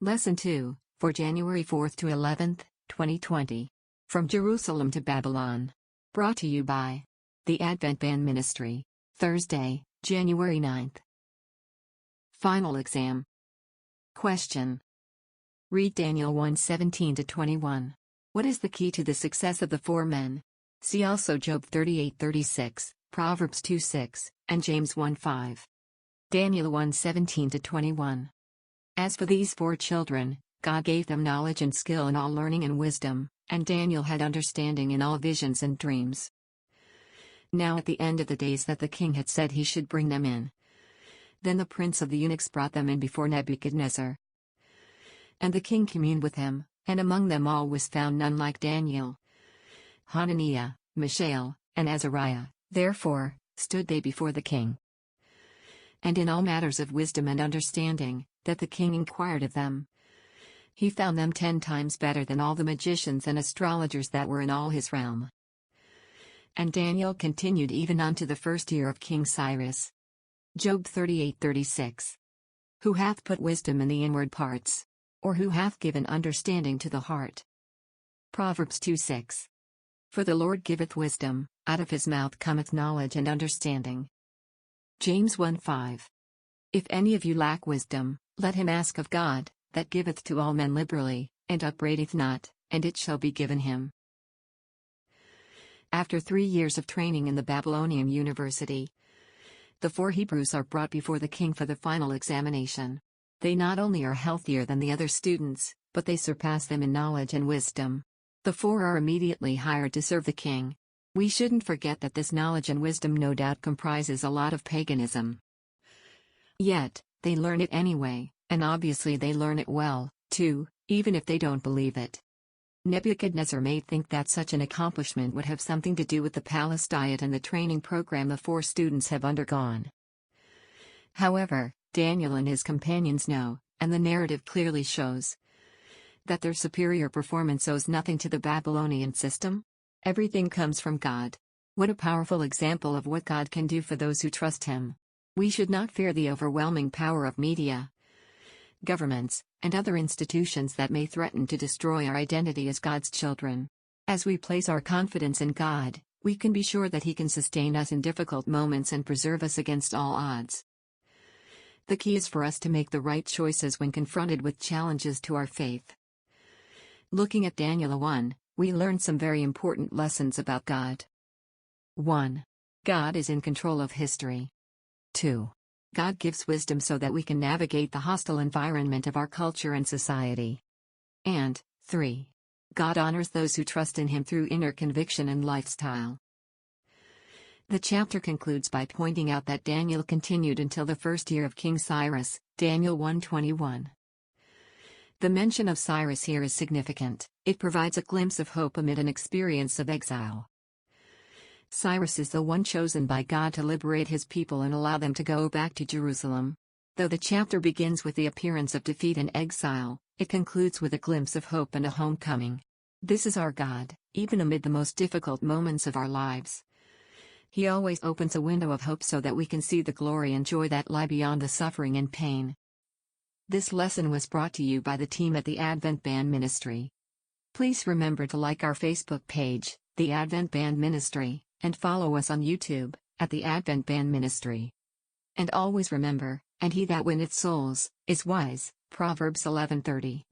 Lesson 2, for January 4th to 11th, 2020. From Jerusalem to Babylon. Brought to you by the Advent Band Ministry. Thursday, January 9th. Final exam. Question. Read Daniel 1:17-21. What is the key to the success of the four men? See also Job 38:36, Proverbs 2:6, and James 1:5. Daniel 1:17-21. As for these four children, God gave them knowledge and skill in all learning and wisdom, and Daniel had understanding in all visions and dreams. Now at the end of the days that the king had said he should bring them in. Then the prince of the eunuchs brought them in before Nebuchadnezzar. And the king communed with him, and among them all was found none like Daniel, Hananiah, Mishael, and Azariah. Therefore stood they before the king. And in all matters of wisdom and understanding, that the king inquired of them, he found them 10 times better than all the magicians and astrologers that were in all his realm. And Daniel continued even unto the first year of King Cyrus. Job 38:36. Who hath put wisdom in the inward parts? Or who hath given understanding to the heart? Proverbs 2:6. For the Lord giveth wisdom, out of his mouth cometh knowledge and understanding. James 1:5. If any of you lack wisdom, let him ask of God, that giveth to all men liberally, and upbraideth not, and it shall be given him. After 3 years of training in the Babylonian University, the 4 Hebrews are brought before the king for the final examination. They not only are healthier than the other students, but they surpass them in knowledge and wisdom. The 4 are immediately hired to serve the king. We shouldn't forget that this knowledge and wisdom no doubt comprises a lot of paganism. Yet, they learn it anyway, and obviously they learn it well, too, even if they don't believe it. Nebuchadnezzar may think that such an accomplishment would have something to do with the palace diet and the training program the 4 students have undergone. However, Daniel and his companions know, and the narrative clearly shows, that their superior performance owes nothing to the Babylonian system. Everything comes from God. What a powerful example of what God can do for those who trust Him. We should not fear the overwhelming power of media, governments, and other institutions that may threaten to destroy our identity as God's children. As we place our confidence in God, we can be sure that He can sustain us in difficult moments and preserve us against all odds. The key is for us to make the right choices when confronted with challenges to our faith. Looking at Daniel 1, we learn some very important lessons about God. 1. God is in control of history. 2. God gives wisdom so that we can navigate the hostile environment of our culture and society. And 3. God honors those who trust in Him through inner conviction and lifestyle. The chapter concludes by pointing out that Daniel continued until the first year of King Cyrus, Daniel 1:21. The mention of Cyrus here is significant. It provides a glimpse of hope amid an experience of exile. Cyrus is the one chosen by God to liberate his people and allow them to go back to Jerusalem. Though the chapter begins with the appearance of defeat and exile, it concludes with a glimpse of hope and a homecoming. This is our God, even amid the most difficult moments of our lives. He always opens a window of hope so that we can see the glory and joy that lie beyond the suffering and pain. This lesson was brought to you by the team at the Advent Band Ministry. Please remember to like our Facebook page, the Advent Band Ministry, and follow us on YouTube, at the Advent Band Ministry. And always remember, and he that winneth souls, is wise, Proverbs 11:30.